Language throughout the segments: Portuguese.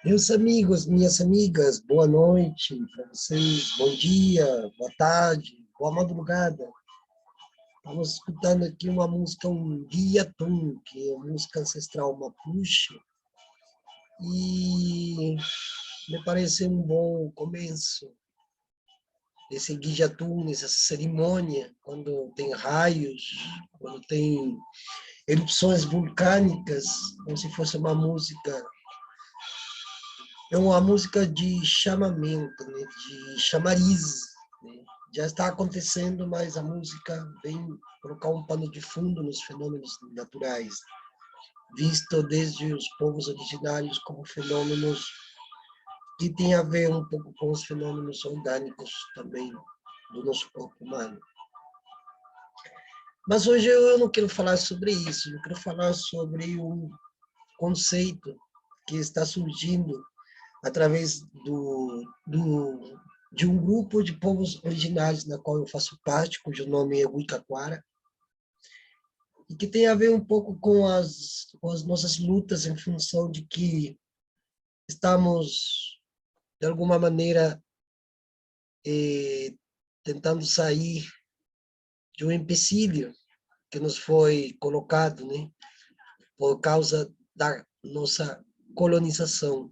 Meus amigos, minhas amigas, boa noite para vocês, bom dia, boa tarde, boa madrugada. Estamos escutando aqui uma música, um guiatum, que é uma música ancestral mapuche, e me parece um bom começo desse guiatum, nessa cerimônia, quando tem raios, quando tem erupções vulcânicas, como se fosse uma música. É uma música de chamamento, né? De chamariz. Né? Já está acontecendo, mas a música vem colocar um pano de fundo nos fenômenos naturais, visto desde os povos originários como fenômenos que têm a ver um pouco com os fenômenos orgânicos também do nosso corpo humano. Mas hoje eu não quero falar sobre isso, eu quero falar sobre um conceito que está surgindo através de um grupo de povos originários na qual eu faço parte, cujo nome é Wicaquara, e que tem a ver um pouco com as nossas lutas em função de que estamos, de alguma maneira, tentando sair de um empecilho que nos foi colocado, né, por causa da nossa colonização,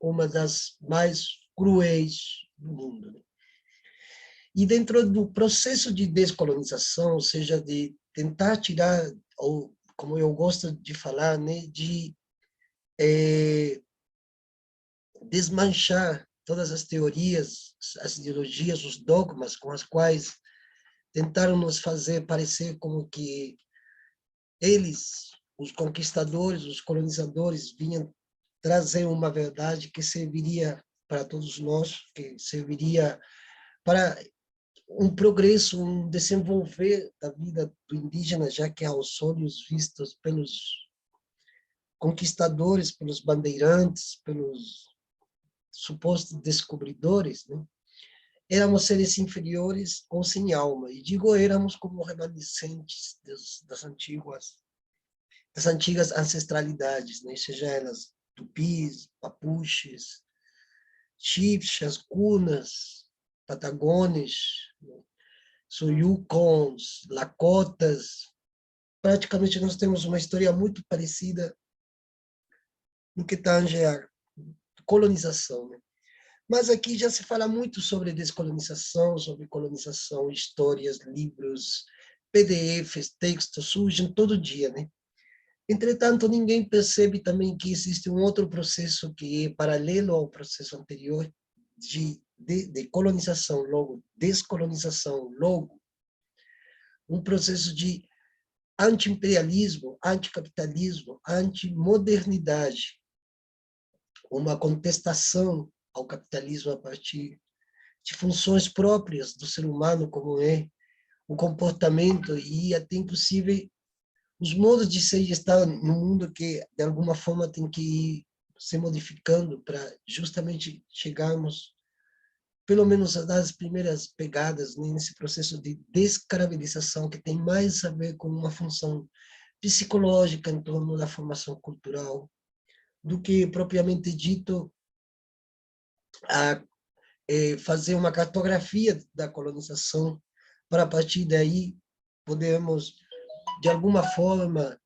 uma das mais cruéis do mundo. E dentro do processo de descolonização, ou seja, de tentar tirar, ou como eu gosto de falar, né, de desmanchar todas as teorias, as ideologias, os dogmas com as quais tentaram nos fazer parecer como que eles, os conquistadores, os colonizadores, vinham trazer uma verdade que serviria para todos nós, que serviria para um progresso, um desenvolver da vida do indígena, já que aos olhos vistos pelos conquistadores, pelos bandeirantes, pelos supostos descobridores, né? Éramos seres inferiores ou sem alma, e digo éramos como remanescentes das antigas ancestralidades, né? Seja elas tupis, papuches, chibchas, cunas, patagones, Soyukons, Lakotas. Praticamente nós temos uma história muito parecida no que tange a colonização. Né? Mas aqui já se fala muito sobre descolonização, sobre colonização, histórias, livros, PDFs, textos, surgem todo dia. Né? Entretanto, ninguém percebe também que existe um outro processo que é paralelo ao processo anterior de colonização, logo, descolonização, logo, um processo de anti-imperialismo, anticapitalismo, anti-modernidade, uma contestação ao capitalismo a partir de funções próprias do ser humano, como é o comportamento e até, inclusive, os modos de ser e estar no mundo que, de alguma forma, tem que ir se modificando para justamente chegarmos, pelo menos, a dar as primeiras pegadas nesse processo de descarabilização, que tem mais a ver com uma função psicológica em torno da formação cultural, do que, propriamente dito, fazer uma cartografia da colonização, para, a partir daí, podemos, de alguma forma,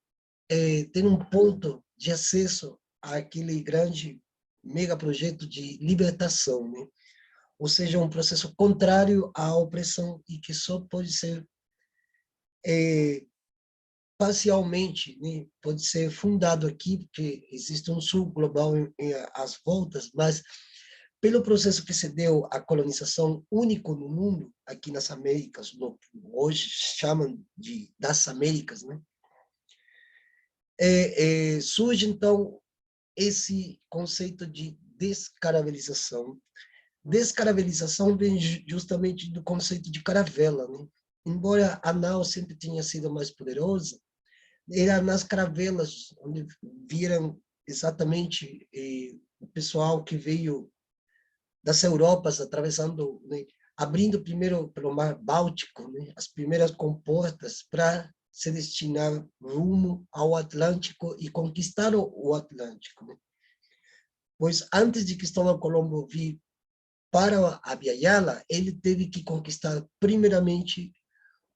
ter um ponto de acesso àquele grande megaprojeto de libertação, né? Ou seja, um processo contrário à opressão e que só pode ser parcialmente, né? Pode ser fundado aqui, porque existe um sul global às voltas, mas pelo processo que se deu a colonização único no mundo, aqui nas Américas, hoje chamam das Américas, né? Surge, então, esse conceito de descaravelização. Descaravelização vem justamente do conceito de caravela, né? Embora a nau sempre tenha sido mais poderosa, era nas caravelas onde viram exatamente o pessoal que veio das Europas atravessando, né, abrindo primeiro pelo Mar Báltico, né, as primeiras comportas para se destinar rumo ao Atlântico e conquistar o Atlântico, né? Pois antes de Cristóvão Colombo vir para Abiyala, ele teve que conquistar primeiramente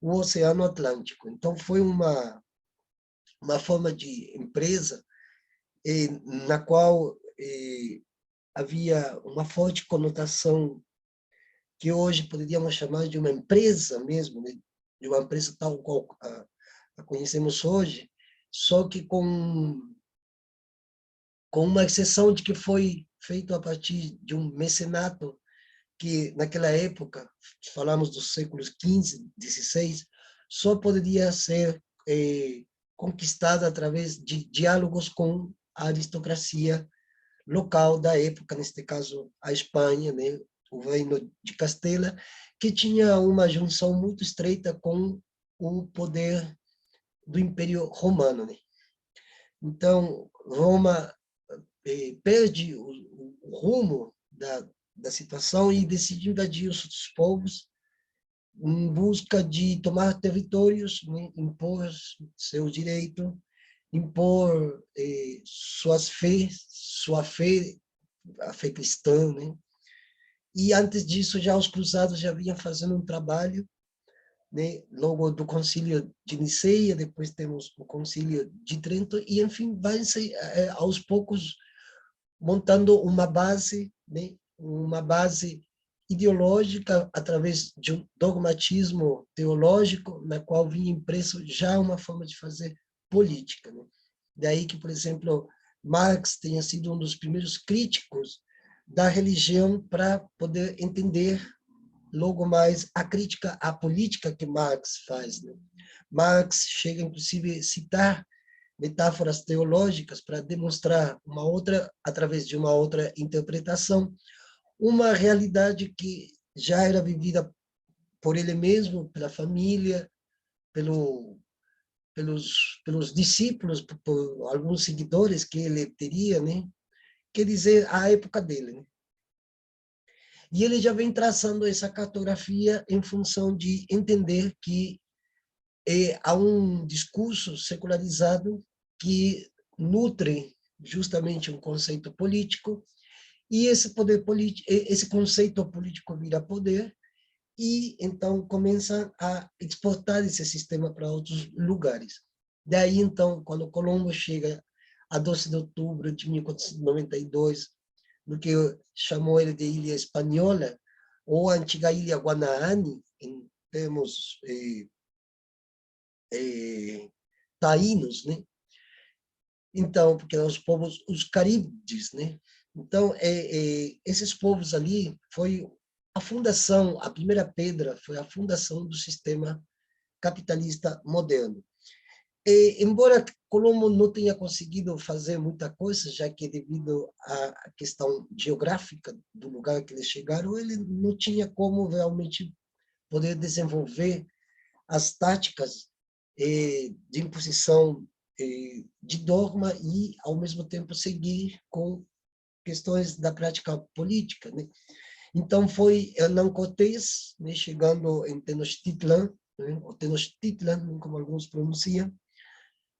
o Oceano Atlântico. Então foi uma forma de empresa na qual havia uma forte conotação que hoje poderíamos chamar de uma empresa mesmo, né? De uma empresa tal qual a conhecemos hoje, só que com uma exceção de que foi feito a partir de um mecenato que, naquela época, falamos dos séculos XV, XVI, só poderia ser conquistada através de diálogos com a aristocracia local da época, neste caso a Espanha, né, o reino de Castela, que tinha uma junção muito estreita com o poder do Império Romano, né? Então, Roma perde o rumo da situação e decide invadir os outros povos em busca de tomar territórios, né, impor seu direito, impor sua fé, a fé cristã, né? E antes disso, já os cruzados já vinham fazendo um trabalho, né? Logo do Concílio de Niceia, depois temos o Concílio de Trento, e enfim, vai-se aos poucos montando uma base, né? Uma base ideológica através de um dogmatismo teológico, na qual vinha impresso já uma forma de fazer política, né? Daí que, por exemplo, Marx tenha sido um dos primeiros críticos da religião para poder entender logo mais a crítica à política que Marx faz, né? Marx chega, inclusive, a citar metáforas teológicas para demonstrar uma outra, através de uma outra interpretação, uma realidade que já era vivida por ele mesmo, pela família, pelos discípulos, por alguns seguidores que ele teria, né? Quer dizer, a época dele, né? E ele já vem traçando essa cartografia em função de entender que há um discurso secularizado que nutre justamente um conceito político, e esse poder político, esse conceito político vira poder, e então começa a exportar esse sistema para outros lugares. Daí, então, quando Colombo chega a 12 de outubro de 1492, no que chamou ele de Ilha Espanhola, ou a antiga Ilha Guanaani, em termos taínos, né? Então, porque eram os povos, os caribes, né? Então, esses povos ali foi a fundação, a primeira pedra foi a fundação do sistema capitalista moderno. Embora Colombo não tenha conseguido fazer muita coisa, já que devido à questão geográfica do lugar que eles chegaram, ele não tinha como realmente poder desenvolver as táticas de imposição de dogma e, ao mesmo tempo, seguir com questões da prática política, né? Então, foi Hernán Cortés, né, chegando em Tenochtitlan, né, ou Tenochtitlan, como alguns pronunciam,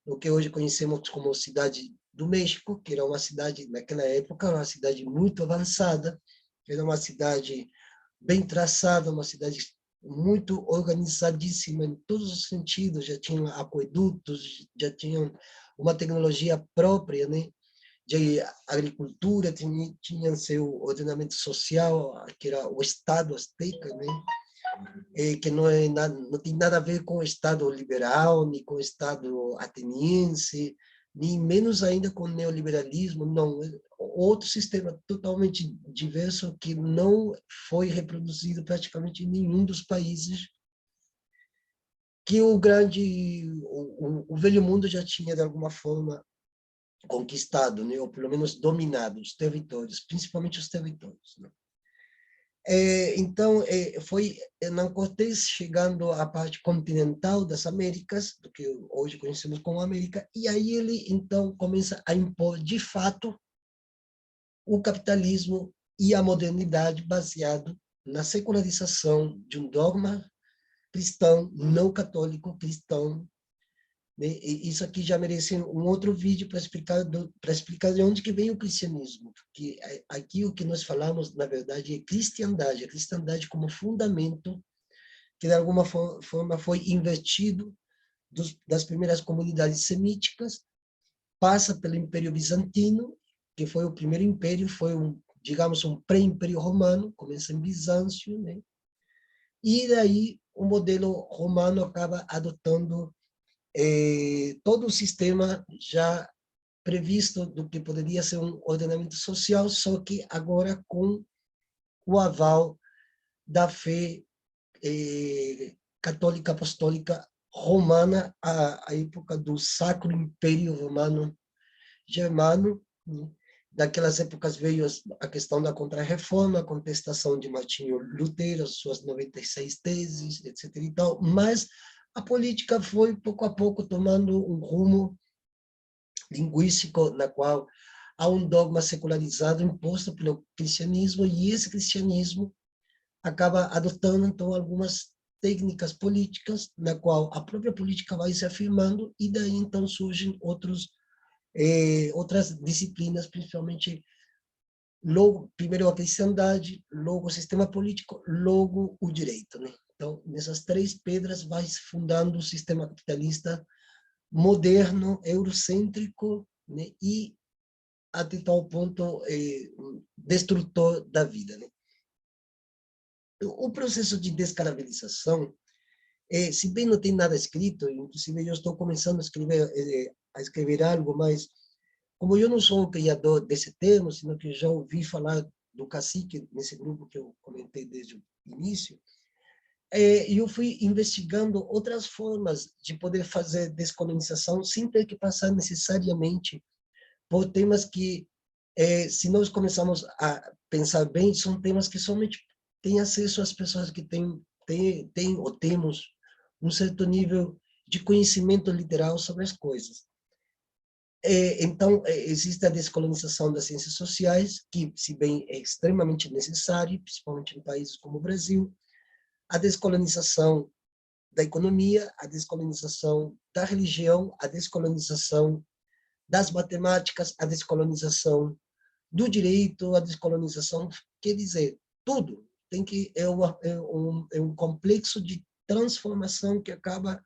o que hoje conhecemos como Cidade do México, que era uma cidade, naquela época, uma cidade muito avançada, era uma cidade bem traçada, uma cidade muito organizadíssima em todos os sentidos, já tinham aquedutos, já tinham uma tecnologia própria, né, de agricultura, tinha seu ordenamento social, que era o Estado azteca, né, que não, não tem nada a ver com o Estado liberal, nem com o Estado ateniense, nem menos ainda com o neoliberalismo, não. Outro sistema totalmente diverso que não foi reproduzido praticamente em nenhum dos países que o velho mundo já tinha, de alguma forma, conquistado, né? Ou pelo menos dominado os territórios, principalmente os territórios. Né? Então, foi Hernán Cortés chegando à parte continental das Américas, do que hoje conhecemos como América, e aí ele, então, começa a impor, de fato, o capitalismo e a modernidade baseado na secularização de um dogma cristão, não católico, cristão. Né? E isso aqui já merece um outro vídeo para explicar de onde que vem o cristianismo, porque aqui o que nós falamos, na verdade, é a cristandade como fundamento que, de alguma forma, foi invertido das primeiras comunidades semíticas, passa pelo Império Bizantino, que foi o primeiro império, foi digamos, um pré-império romano, começa em Bizâncio, né? E daí o modelo romano acaba adotando todo o sistema já previsto do que poderia ser um ordenamento social, só que agora com o aval da fé católica apostólica romana, à época do Sacro Império Romano Germano. Né? Daquelas épocas veio a questão da Contra-Reforma, a contestação de Martinho Lutero, suas 96 teses, etc. e tal, mas a política foi, pouco a pouco, tomando um rumo linguístico na qual há um dogma secularizado imposto pelo cristianismo, e esse cristianismo acaba adotando, então, algumas técnicas políticas, na qual a própria política vai se afirmando, e daí, então, surgem outras disciplinas, principalmente, logo, primeiro a cristandade, logo o sistema político, logo o direito. Né? Então, nessas três pedras vai se fundando o sistema capitalista moderno, eurocêntrico, né? E até tal ponto destrutor da vida. Né? O processo de descaravelização, se bem não tem nada escrito, inclusive eu estou começando a escrever algo, mas como eu não sou o criador desse termo, sino que já ouvi falar do cacique nesse grupo que eu comentei desde o início, eu fui investigando outras formas de poder fazer descolonização sem ter que passar necessariamente por temas que, se nós começarmos a pensar bem, são temas que somente têm acesso às pessoas que têm ou temos um certo nível de conhecimento literal sobre as coisas. Então, existe a descolonização das ciências sociais, que, se bem é extremamente necessário, principalmente em países como o Brasil, a descolonização da economia, a descolonização da religião, a descolonização das matemáticas, a descolonização do direito, a descolonização, quer dizer, tudo tem que é um complexo de transformação que acaba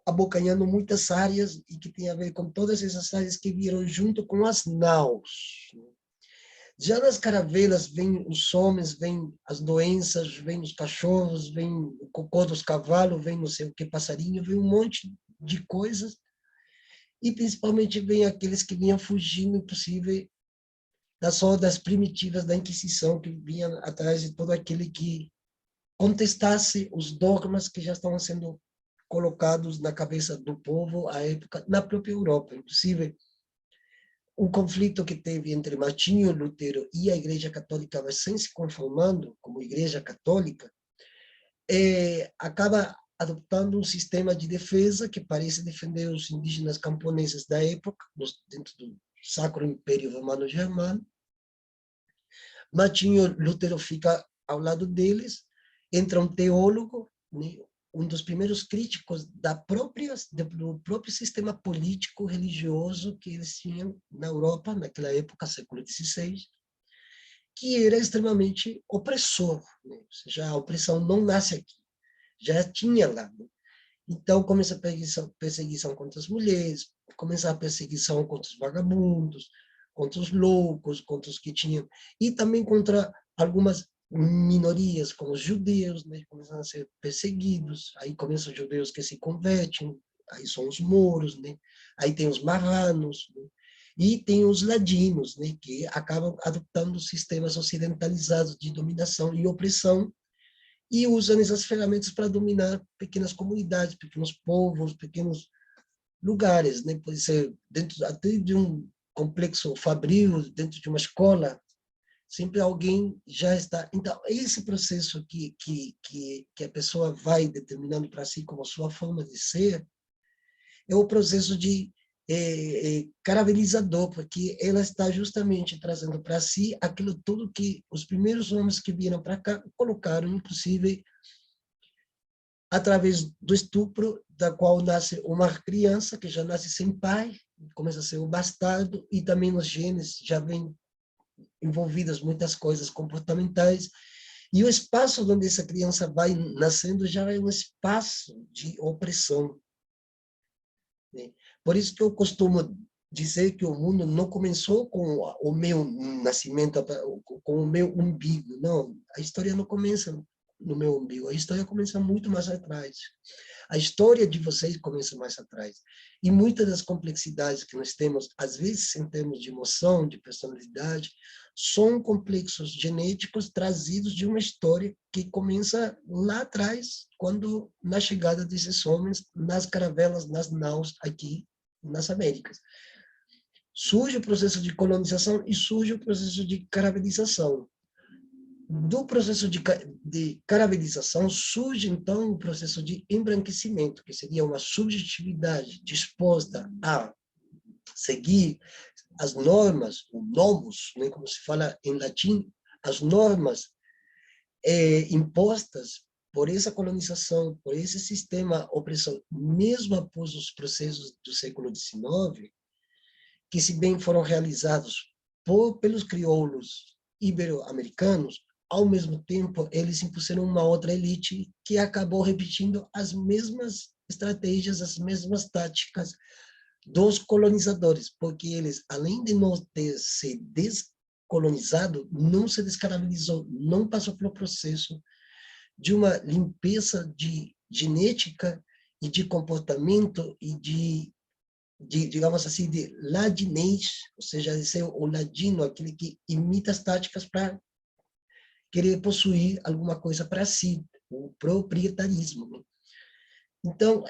abocanhando muitas áreas e que tem a ver com todas essas áreas que vieram junto com as naus. Já nas caravelas vêm os homens, vêm as doenças, vêm os cachorros, vem o cocô dos cavalos, vem não sei o que, passarinho, vem um monte de coisas, e principalmente vem aqueles que vinham fugindo, inclusive, das hordas primitivas da Inquisição, que vinha atrás de todo aquele que contestasse os dogmas que já estavam sendo colocados na cabeça do povo à época, na própria Europa. Inclusive, o conflito que teve entre Martinho Lutero e a Igreja Católica vai se conformando como Igreja Católica, acaba adotando um sistema de defesa que parece defender os indígenas camponeses da época, dentro do Sacro Império Romano Germano. Martinho Lutero fica ao lado deles, entra um teólogo, né, um dos primeiros críticos do próprio sistema político religioso que eles tinham na Europa naquela época, século XVI, que era extremamente opressor, né? Ou seja, a opressão não nasce aqui, já tinha lá, né? Então, começa a perseguição contra as mulheres, começa a perseguição contra os vagabundos, contra os loucos, contra os que tinham, e também contra algumas minorias, como os judeus, né? Começam a ser perseguidos, aí começam os judeus que se convertem, aí são os mouros, né? Aí tem os marranos, né? E tem os ladinos, né? Que acabam adotando sistemas ocidentalizados de dominação e opressão, e usam essas ferramentas para dominar pequenas comunidades, pequenos povos, pequenos lugares, né? Pode ser dentro até de um complexo fabril, dentro de uma escola, sempre alguém já está. Então, esse processo que a pessoa vai determinando para si como sua forma de ser, é o processo de caravelizador, porque ela está justamente trazendo para si aquilo tudo que os primeiros homens que vieram para cá colocaram, inclusive através do estupro, da qual nasce uma criança que já nasce sem pai, começa a ser um bastardo, e também nos genes já vem envolvidas muitas coisas comportamentais, e o espaço onde essa criança vai nascendo já é um espaço de opressão, né? Por isso que eu costumo dizer que o mundo não começou com o meu nascimento, com o meu umbigo. Não, a história não começa no meu umbigo, a história começa muito mais atrás. A história de vocês começa mais atrás. E muitas das complexidades que nós temos, às vezes em termos de emoção, de personalidade, são complexos genéticos trazidos de uma história que começa lá atrás, quando na chegada desses homens nas caravelas, nas naus aqui nas Américas. Surge o processo de colonização e surge o processo de caravelização. Do processo de caravelização surge, então, o processo de embranquecimento, que seria uma subjetividade disposta a seguir as normas, o nomos, né, como se fala em latim, as normas impostas por essa colonização, por esse sistema opressor, mesmo após os processos do século XIX, que se bem foram realizados pelos crioulos ibero-americanos, ao mesmo tempo, eles impuseram uma outra elite que acabou repetindo as mesmas estratégias, as mesmas táticas dos colonizadores, porque eles, além de não ter se descolonizado, não se descaravelizou, não passou pelo processo de uma limpeza de genética e de comportamento e digamos assim, de ladinês, ou seja, de ser o ladino, aquele que imita as táticas para querer possuir alguma coisa para si, o proprietarismo, né? Então,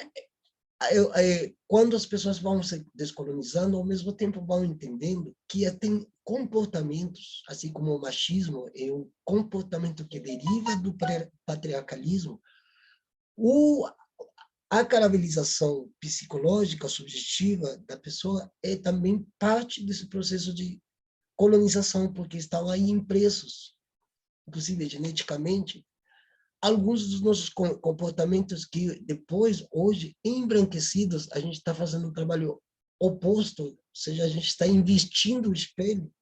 quando as pessoas vão se descolonizando, ao mesmo tempo vão entendendo que tem comportamentos, assim como o machismo é um comportamento que deriva do patriarcalismo, a caravelização psicológica, subjetiva da pessoa é também parte desse processo de colonização, porque estão aí impressos, inclusive geneticamente, alguns dos nossos comportamentos que depois, hoje, embranquecidos, a gente está fazendo um trabalho oposto, ou seja, a gente está investindo o espelho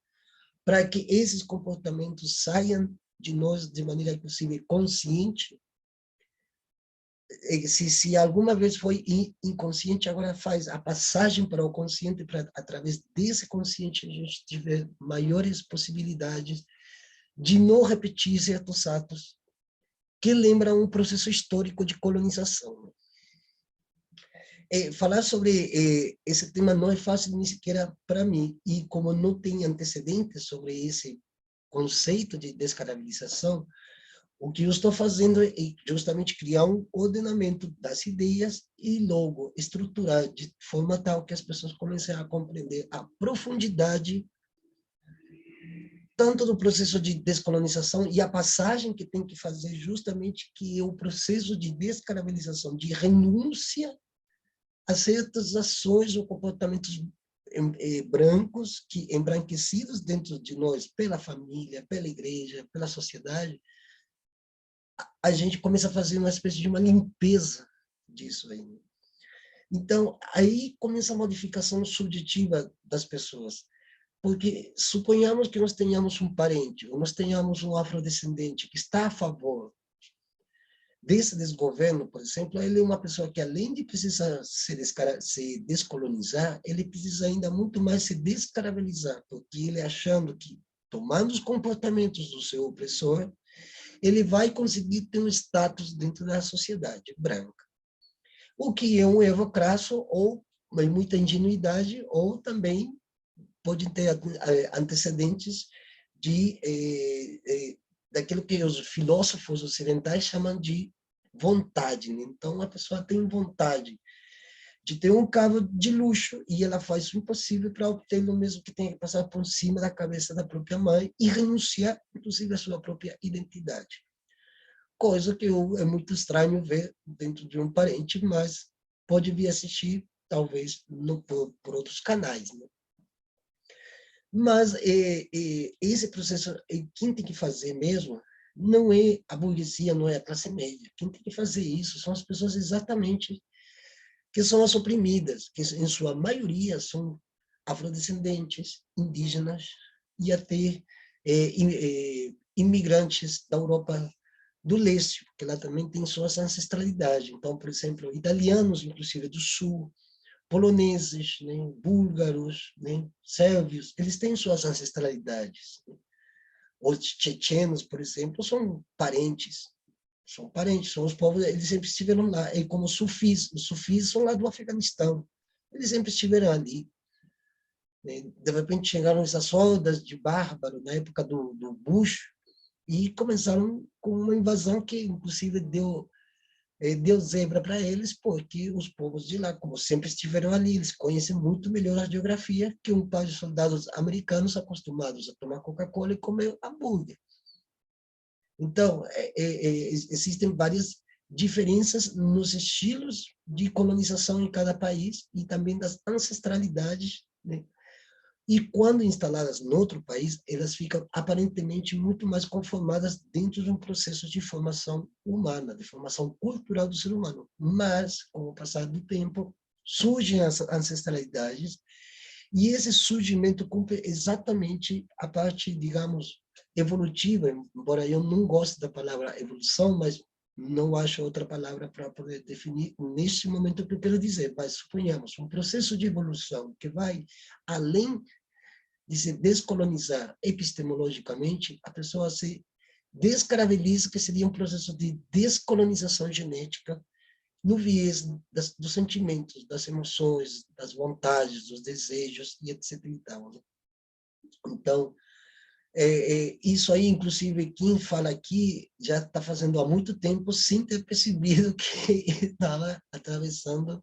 para que esses comportamentos saiam de nós de maneira possível consciente. Se alguma vez foi inconsciente, agora faz a passagem para o consciente, para através desse consciente a gente tiver maiores possibilidades de não repetir certos atos que lembram um processo histórico de colonização. Falar sobre esse tema não é fácil nem sequer para mim, e como não tem antecedentes sobre esse conceito de descarabilização, o que eu estou fazendo é justamente criar um ordenamento das ideias e logo estruturar de forma tal que as pessoas comecem a compreender a profundidade tanto do processo de descolonização e a passagem que tem que fazer justamente que é o processo de descaravelização, de renúncia a certas ações ou comportamentos brancos, que embranquecidos dentro de nós pela família, pela igreja, pela sociedade, a gente começa a fazer uma espécie de uma limpeza disso aí. Então, aí começa a modificação subjetiva das pessoas. Porque suponhamos que nós tenhamos um parente, ou nós tenhamos um afrodescendente que está a favor desse desgoverno, por exemplo, ele é uma pessoa que, além de precisar se descolonizar, ele precisa ainda muito mais se descaravelizar, porque ele achando que, tomando os comportamentos do seu opressor, ele vai conseguir ter um status dentro da sociedade branca. O que é um erro crasso, ou muita ingenuidade, ou também pode ter antecedentes daquilo que os filósofos ocidentais chamam de vontade. Né? Então, a pessoa tem vontade de ter um carro de luxo e ela faz o impossível para obtê-lo, mesmo que tenha que passar por cima da cabeça da própria mãe e renunciar, inclusive, à sua própria identidade. Coisa que é muito estranho ver dentro de um parente, mas pode vir assistir, talvez, por outros canais. Né? Mas esse processo, quem tem que fazer mesmo, não é a burguesia, não é a classe média. Quem tem que fazer isso são as pessoas exatamente que são as oprimidas, que em sua maioria são afrodescendentes, indígenas e até imigrantes da Europa do Leste, porque lá também tem suas ancestralidades. Então, por exemplo, italianos, inclusive do Sul, poloneses, né, búlgaros, né, sérvios, eles têm suas ancestralidades. Os tchetchenos, por exemplo, são parentes, são os povos, eles sempre estiveram lá. E como os sufis são lá do Afeganistão, eles sempre estiveram ali. Né? De repente chegaram essas hordas de bárbaros na época do Bush e começaram com uma invasão que, inclusive, deu zebra para eles, porque os povos de lá, como sempre estiveram ali, eles conhecem muito melhor a geografia que um par de soldados americanos acostumados a tomar Coca-Cola e comer hambúrguer. Então, existem várias diferenças nos estilos de colonização em cada país e também das ancestralidades, né? E quando instaladas em outro país, elas ficam aparentemente muito mais conformadas dentro de um processo de formação humana, de formação cultural do ser humano. Mas, com o passar do tempo, surgem as ancestralidades e esse surgimento cumpre exatamente a parte, digamos, evolutiva, embora eu não goste da palavra evolução, mas não acho outra palavra para poder definir neste momento o que eu quero dizer, mas suponhamos um processo de evolução que vai além de se descolonizar epistemologicamente, a pessoa se descaraveliza, que seria um processo de descolonização genética no viés dos sentimentos, das emoções, das vontades, dos desejos e etc. E tal, né? Então, isso aí, inclusive, quem fala aqui já está fazendo há muito tempo sem ter percebido que estava atravessando,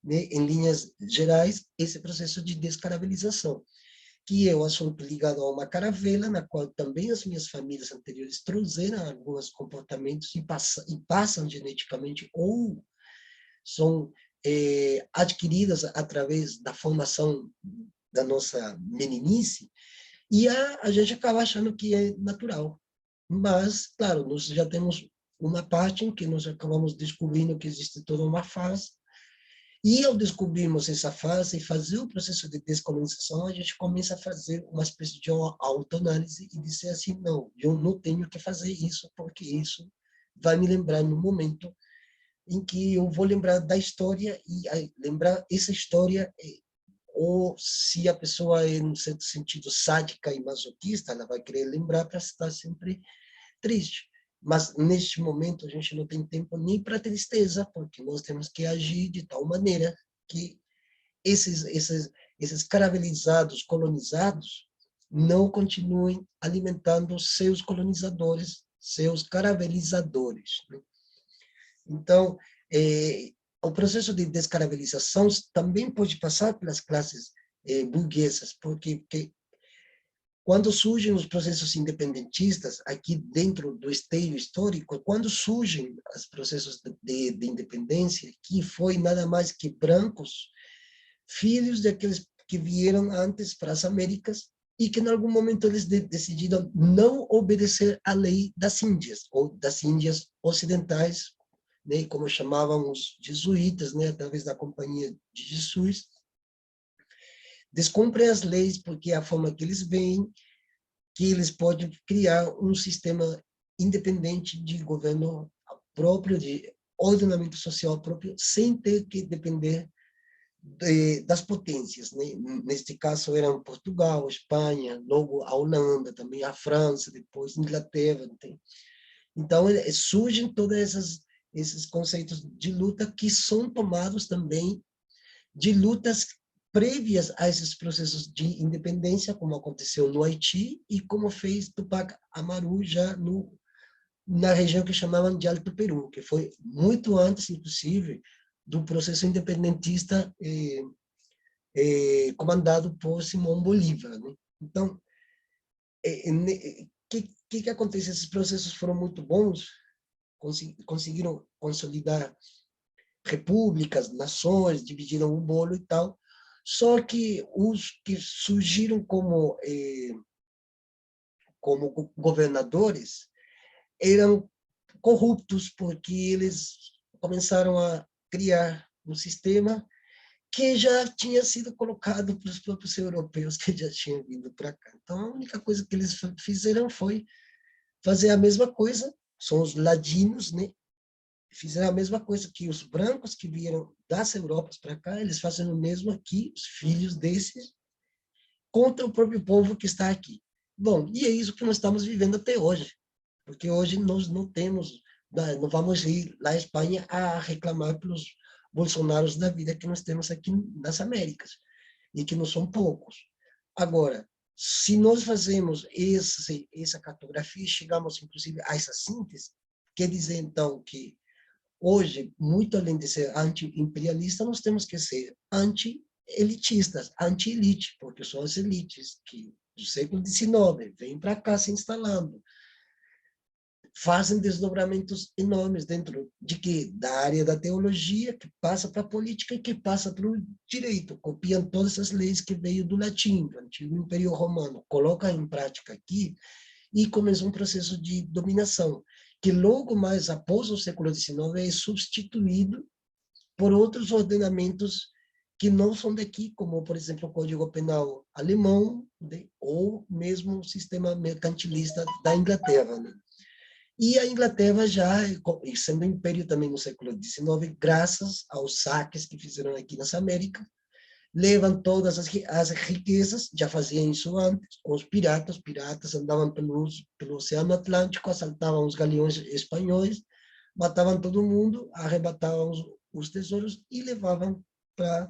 né, em linhas gerais, esse processo de descaravelização, que é um assunto ligado a uma caravela, na qual também as minhas famílias anteriores trouxeram alguns comportamentos e passam geneticamente ou são adquiridas através da formação da nossa meninice, e a gente acaba achando que é natural. Mas, claro, nós já temos uma parte em que nós acabamos descobrindo que existe toda uma fase, e ao descobrirmos essa fase e fazer o processo de descolonização, a gente começa a fazer uma espécie de autoanálise e dizer assim, não, eu não tenho que fazer isso, porque isso vai me lembrar no momento em que eu vou lembrar da história e lembrar essa história, ou se a pessoa é, num certo sentido, sádica e masoquista, ela vai querer lembrar para estar sempre triste. Mas, neste momento, a gente não tem tempo nem para tristeza, porque nós temos que agir de tal maneira que esses caravelizados, colonizados, não continuem alimentando seus colonizadores, seus caravelizadores. Né? Então, o processo de descaravelização também pode passar pelas classes burguesas, porque quando surgem os processos independentistas, aqui dentro do esteio histórico, quando surgem os processos de independência, que foi nada mais que brancos, filhos daqueles que vieram antes para as Américas, e que em algum momento eles decidiram não obedecer à lei das Índias, ou das Índias ocidentais, né, como chamavam os jesuítas, né, através da Companhia de Jesus, descumprem as leis, porque é a forma que eles veem que eles podem criar um sistema independente de governo próprio, de ordenamento social próprio, sem ter que depender das potências, né? Neste caso eram Portugal, Espanha, logo a Holanda, também a França, depois a Inglaterra. Então surgem todos esses conceitos de luta que são tomados também de lutas prévias a esses processos de independência, como aconteceu no Haiti e como fez Tupac Amaru já na região que chamavam de Alto Peru, que foi muito antes, inclusive, do processo independentista comandado por Simão Bolívar, né? Então, que acontece? Esses processos foram muito bons, conseguiram consolidar repúblicas, nações, dividiram o bolo e tal, só que os que surgiram como governadores eram corruptos, porque eles começaram a criar um sistema que já tinha sido colocado pelos próprios europeus que já tinham vindo para cá. Então, a única coisa que eles fizeram foi fazer a mesma coisa, são os ladinos, né? Fizeram a mesma coisa que os brancos que vieram das Europas para cá, eles fazem o mesmo aqui, os filhos desses, contra o próprio povo que está aqui. Bom, e é isso que nós estamos vivendo até hoje, porque hoje nós não temos, não vamos ir lá à Espanha a reclamar pelos bolsonaros da vida que nós temos aqui nas Américas, e que não são poucos. Agora, se nós fazemos essa cartografia, chegamos inclusive a essa síntese, quer dizer então que hoje, muito além de ser anti-imperialista, nós temos que ser anti-elitistas, anti-elite, porque são as elites que, do século XIX, vêm para cá se instalando, fazem desdobramentos enormes dentro de quê? Da área da teologia, que passa para a política e que passa para o direito. Copiam todas essas leis que veio do latim, do antigo Império Romano, colocam em prática aqui e começa um processo de dominação, que logo mais após o século XIX é substituído por outros ordenamentos que não são daqui, como, por exemplo, o Código Penal alemão, né? Ou mesmo o sistema mercantilista da Inglaterra, né? E a Inglaterra já, sendo império também no século XIX, graças aos saques que fizeram aqui nas Américas, levam todas as riquezas, já faziam isso antes, com os piratas andavam pelo Oceano Atlântico, assaltavam os galeões espanhóis, matavam todo mundo, arrebatavam os tesouros e levavam para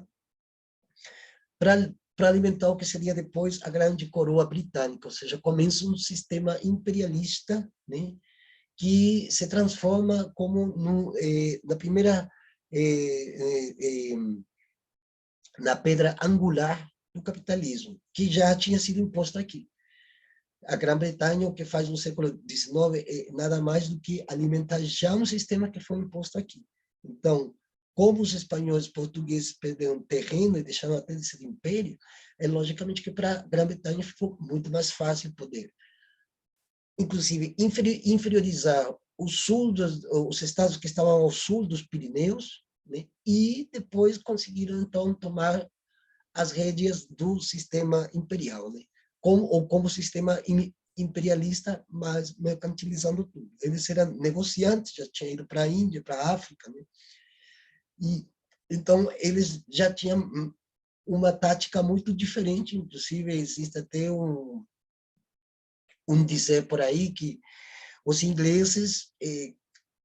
alimentar o que seria depois a grande coroa britânica, ou seja, começa um sistema imperialista, né, que se transforma como na primeira na pedra angular do capitalismo, que já tinha sido imposto aqui. A Grã-Bretanha, o que faz no século XIX, é nada mais do que alimentar já um sistema que foi imposto aqui. Então, como os espanhóis e portugueses perderam terreno e deixaram até de ser império, é logicamente que para a Grã-Bretanha ficou muito mais fácil poder, inclusive, inferiorizar os estados que estavam ao sul dos Pirineus, né? E depois conseguiram, então, tomar as rédeas do sistema imperial, né? Como sistema imperialista, mas mercantilizando tudo. Eles eram negociantes, já tinham ido para a Índia, para a África, né? E então eles já tinham uma tática muito diferente, inclusive existe até um dizer por aí que os ingleses,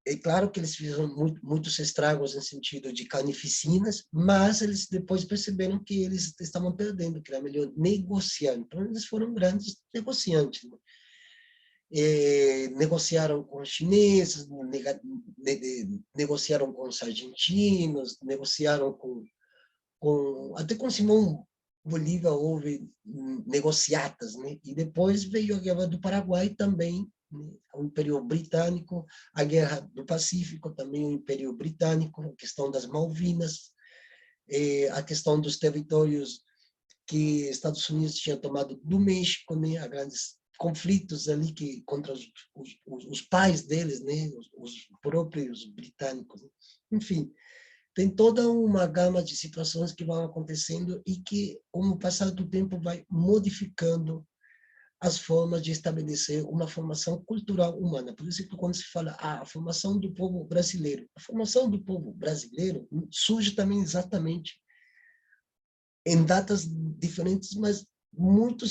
é claro que eles fizeram muitos estragos no sentido de carnificinas, mas eles depois perceberam que eles estavam perdendo, que era melhor negociar. Então, eles foram grandes negociantes, né? Negociaram com os chineses, negociaram com os argentinos, negociaram até com Simão Bolívar houve negociatas, né? E depois veio a Guerra do Paraguai também, né? O Império Britânico, a Guerra do Pacífico também, o Império Britânico, a questão das Malvinas, a questão dos territórios que Estados Unidos tinha tomado do México, né? A grandes conflitos ali que contra os pais deles, né? Os próprios britânicos, né? Enfim, tem toda uma gama de situações que vão acontecendo e que, com o passar do tempo, vai modificando as formas de estabelecer uma formação cultural humana. Por isso que quando se fala a formação do povo brasileiro, a formação do povo brasileiro surge também exatamente em datas diferentes, mas muito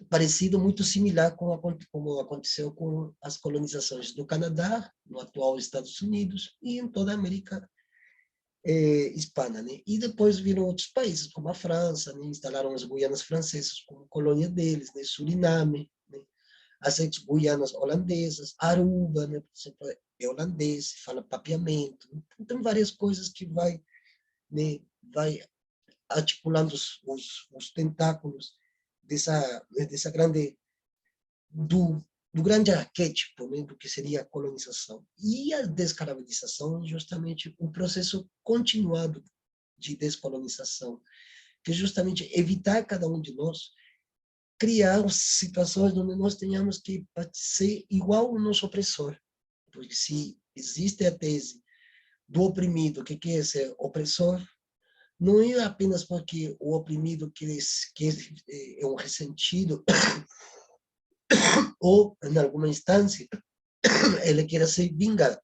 parecido, muito similar com como aconteceu com as colonizações do Canadá, no atual Estados Unidos, e em toda a América hispana, né? E depois viram outros países, como a França, né? Instalaram as Guianas francesas como colônia deles, né? Suriname, né? As ex-Guianas holandesas, Aruba, né? Por exemplo, é holandês, fala papiamento. Então, várias coisas que né? Vai articulando os tentáculos dessa grande do, do grande arquétipo, né, do que seria a colonização. E a descaravelização é justamente um processo continuado de descolonização, que é justamente evitar cada um de nós criar situações onde nós tenhamos que ser igual ao nosso opressor. Porque se existe a tese do oprimido que quer ser opressor, não é apenas porque o oprimido que é um ressentido ou, em alguma instância, ele quer ser vingado.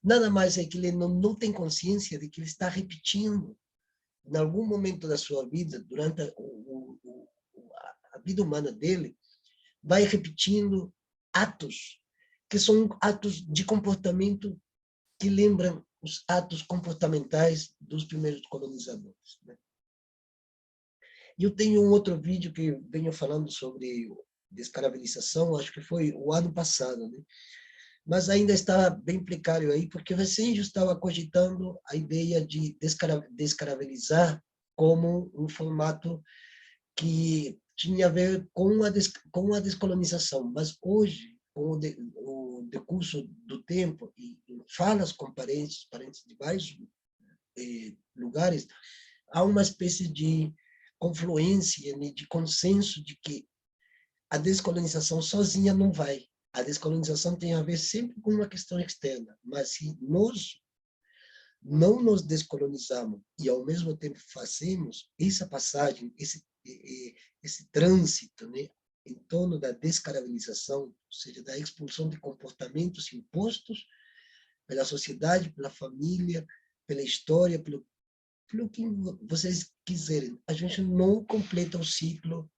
Nada mais é que ele não tem consciência de que ele está repetindo, em algum momento da sua vida, durante a vida humana dele, vai repetindo atos que são atos de comportamento que lembram os atos comportamentais dos primeiros colonizadores, né? E eu tenho um outro vídeo que venho falando sobre descaravelização, acho que foi o ano passado, né? Mas ainda está bem precário aí, porque recém eu estava cogitando a ideia de descaravelizar como um formato que tinha a ver com a descolonização. Mas hoje, com o decurso do tempo e falas com parentes de vários lugares, há uma espécie de confluência, né, de consenso de que a descolonização sozinha não vai. A descolonização tem a ver sempre com uma questão externa, mas se nós não nos descolonizamos e, ao mesmo tempo, fazemos essa passagem, esse trânsito, né, em torno da descaravelização, ou seja, da expulsão de comportamentos impostos pela sociedade, pela família, pela história, pelo que vocês quiserem. A gente não completa o ciclo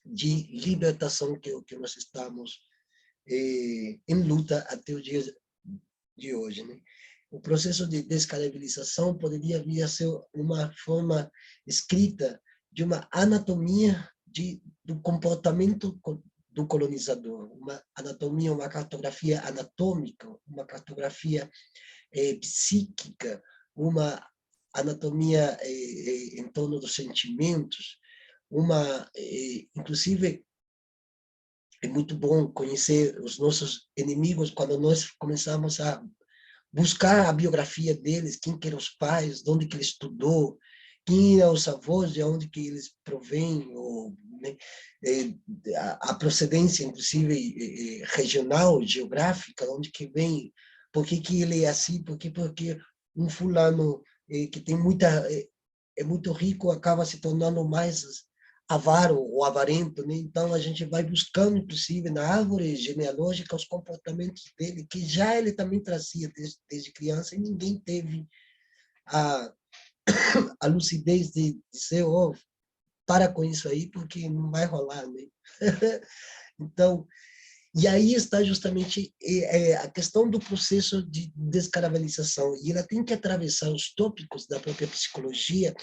de libertação que nós estamos em luta até o dia de hoje, né? O processo de descarabilização poderia vir a ser uma forma escrita de uma anatomia do comportamento do colonizador, uma anatomia, uma cartografia anatômica, uma cartografia psíquica, uma anatomia em torno dos sentimentos, inclusive é muito bom conhecer os nossos inimigos quando nós começamos a buscar a biografia deles, quem que eram os pais, de onde que ele estudou, quem eram os avós, de onde que eles provêm, ou, né, a procedência, inclusive, regional, geográfica, onde que vem, por que que ele é assim, porque um fulano que tem é muito rico acaba se tornando mais avaro ou avarento, né? Então a gente vai buscando, inclusive, na árvore genealógica, os comportamentos dele, que já ele também trazia desde criança, e ninguém teve a, a lucidez de dizer, oh, para com isso aí, porque não vai rolar, né? Então, e aí está justamente a questão do processo de descaravelização, e ela tem que atravessar os tópicos da própria psicologia,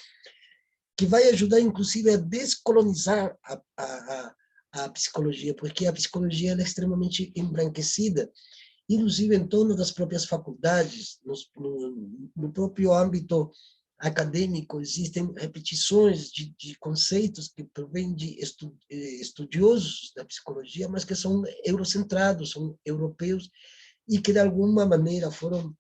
que vai ajudar, inclusive, a descolonizar a psicologia, porque a psicologia ela é extremamente embranquecida, inclusive em torno das próprias faculdades, no próprio âmbito acadêmico, existem repetições de conceitos que provêm de estudiosos da psicologia, mas que são eurocentrados, são europeus, e que, de alguma maneira, foram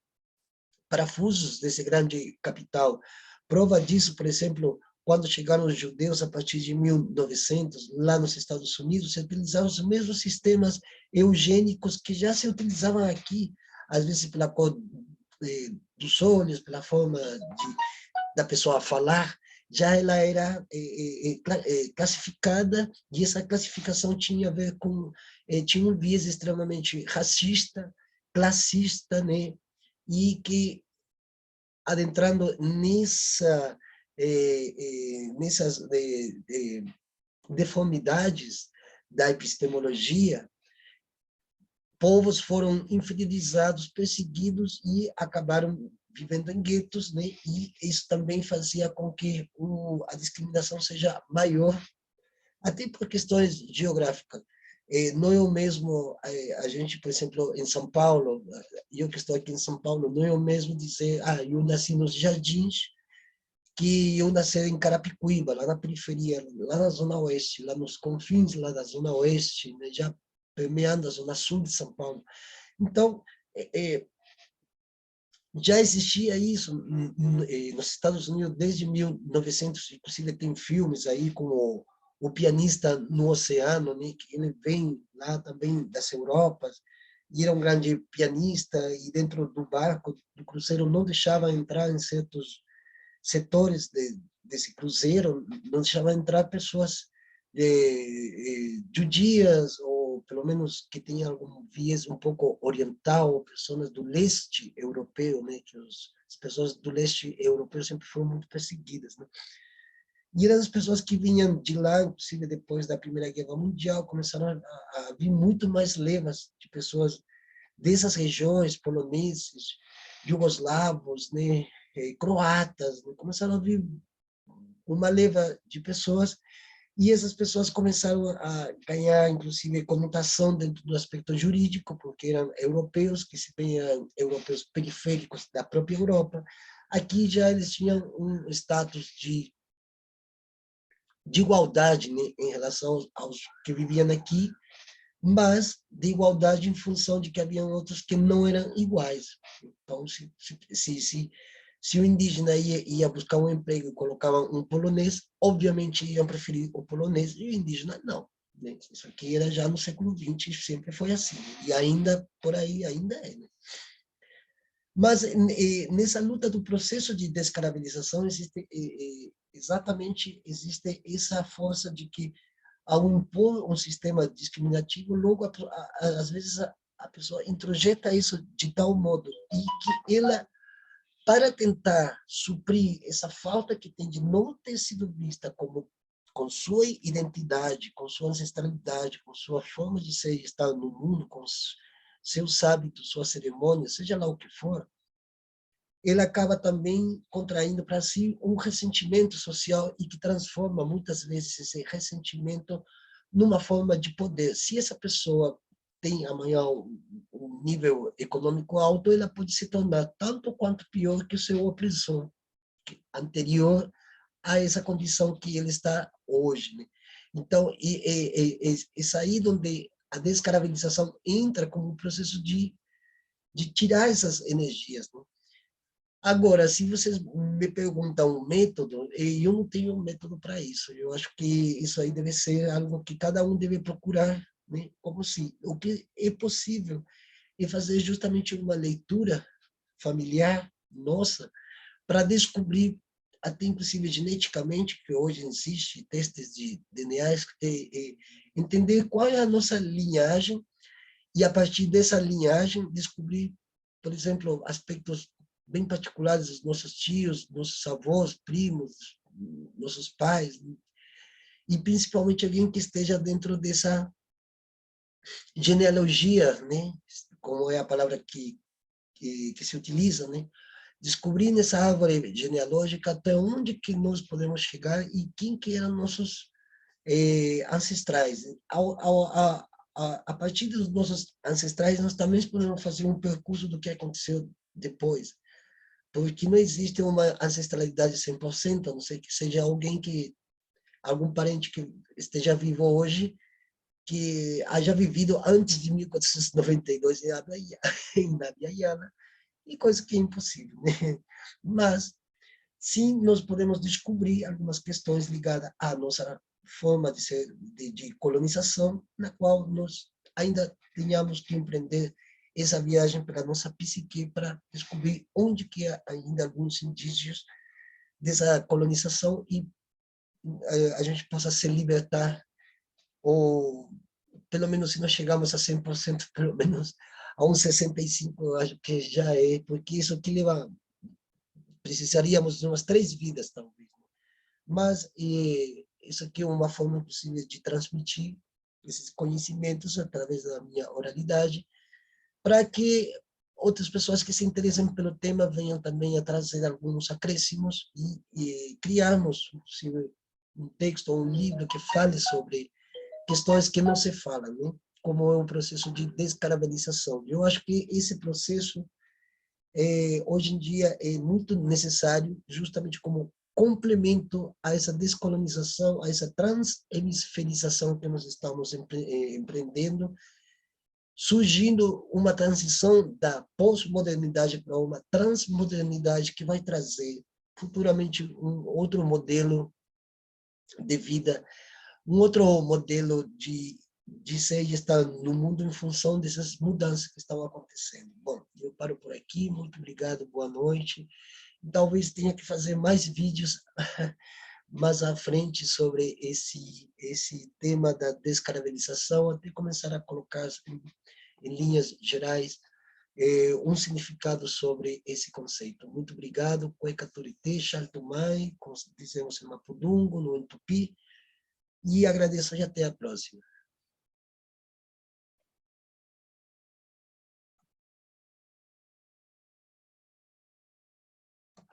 parafusos desse grande capital. Prova disso, por exemplo, quando chegaram os judeus a partir de 1900, lá nos Estados Unidos, se utilizaram os mesmos sistemas eugênicos que já se utilizavam aqui às vezes pela cor dos olhos, pela forma da pessoa falar, já ela era classificada, e essa classificação tinha a ver com, tinha um viés extremamente racista, classista, né? E que, adentrando nessas deformidades da epistemologia, povos foram inferiorizados, perseguidos e acabaram vivendo em guetos, né? E isso também fazia com que a discriminação seja maior, até por questões geográficas. Não é o mesmo, a gente, por exemplo, em São Paulo, eu que estou aqui em São Paulo, não é o mesmo dizer, eu nasci nos Jardins, que eu nasci em Carapicuíba, lá na periferia, lá na Zona Oeste, lá nos confins lá da Zona Oeste, né, já permeando a Zona Sul de São Paulo. Então, já existia isso nos Estados Unidos desde 1900, inclusive tem filmes aí como o Pianista no Oceano, né, que ele vem lá também das Europas, e era um grande pianista, e dentro do barco, do cruzeiro, não deixava entrar em certos setores desse cruzeiro, não deixava entrar pessoas judias, ou pelo menos que tenham algum viés um pouco oriental, pessoas do leste europeu, né, que as pessoas do leste europeu sempre foram muito perseguidas, né? E eram as pessoas que vinham de lá, inclusive depois da Primeira Guerra Mundial, começaram a vir muito mais levas de pessoas dessas regiões, poloneses, jugoslavos, né, croatas, né, começaram a vir uma leva de pessoas, e essas pessoas começaram a ganhar, inclusive, conotação dentro do aspecto jurídico, porque eram europeus, que se bem eram europeus periféricos da própria Europa. Aqui já eles tinham um status de igualdade, né, em relação aos que viviam aqui, mas de igualdade em função de que haviam outros que não eram iguais. Então, se o indígena ia buscar um emprego e colocava um polonês, obviamente iam preferir o polonês, e o indígena não. Né? Isso aqui era já no século XX, sempre foi assim. E ainda, por aí, ainda é. Né? Mas nessa luta do processo de descarabilização, existe essa força de que, ao impor um sistema discriminativo, logo, às vezes, a pessoa introjeta isso de tal modo e que ela, para tentar suprir essa falta que tem de não ter sido vista como com sua identidade, com sua ancestralidade, com sua forma de ser e estar no mundo, com seus hábitos, suas cerimônias, seja lá o que for, ele acaba também contraindo para si um ressentimento social e que transforma muitas vezes esse ressentimento numa forma de poder. Se essa pessoa tem amanhã um nível econômico alto, ela pode se tornar tanto quanto pior que o seu opressor anterior a essa condição que ele está hoje. Né? Então, é aí onde a descarabilização entra como um processo de tirar essas energias. Né? Agora, se vocês me perguntam um método, eu não tenho um método para isso. Eu acho que isso aí deve ser algo que cada um deve procurar, né? Como se o que é possível é fazer justamente uma leitura familiar nossa para descobrir, até inclusive geneticamente, que hoje existe testes de DNA, entender qual é a nossa linhagem e, a partir dessa linhagem, descobrir, por exemplo, aspectos bem particulares dos nossos tios, nossos avós, primos, nossos pais, e principalmente alguém que esteja dentro dessa genealogia, né? Como é a palavra que se utiliza, né? Descobrir nessa árvore genealógica até onde que nós podemos chegar e quem que eram nossos ancestrais. A partir dos nossos ancestrais, nós também podemos fazer um percurso do que aconteceu depois, porque não existe uma ancestralidade 100%, a não ser que seja algum parente que esteja vivo hoje, que haja vivido antes de 1492 em Abya e coisa que é impossível, né? Mas, sim, nós podemos descobrir algumas questões ligadas à nossa forma de ser, de colonização, na qual nós ainda tenhamos que empreender essa viagem para a nossa psique, para descobrir onde que há ainda alguns indícios dessa colonização e a gente possa se libertar, ou pelo menos se não chegamos a 100%, pelo menos a uns 65%, eu acho que já é, porque isso que leva, precisaríamos de umas 3 vidas, talvez. Mas isso aqui é uma forma possível de transmitir esses conhecimentos através da minha oralidade, para que outras pessoas que se interessem pelo tema venham também a trazer alguns acréscimos e criarmos, possível, um texto ou um livro que fale sobre questões que não se falam, né? Como é um processo de descaravanização. Eu acho que esse processo, hoje em dia, é muito necessário, justamente como complemento a essa descolonização, a essa transhemisferização que nós estamos empreendendo, surgindo uma transição da pós-modernidade para uma transmodernidade que vai trazer futuramente um outro modelo de vida, um outro modelo de ser e estar no mundo em função dessas mudanças que estão acontecendo. Bom, eu paro por aqui, muito obrigado, boa noite. Talvez tenha que fazer mais vídeos mais à frente sobre esse tema da descaravelização, até começar a colocar em linhas gerais um significado sobre esse conceito. Muito obrigado, Cueca Turité, Xaltumai, como dizemos em Mapudungun, no Tupi, e agradeço e até a próxima.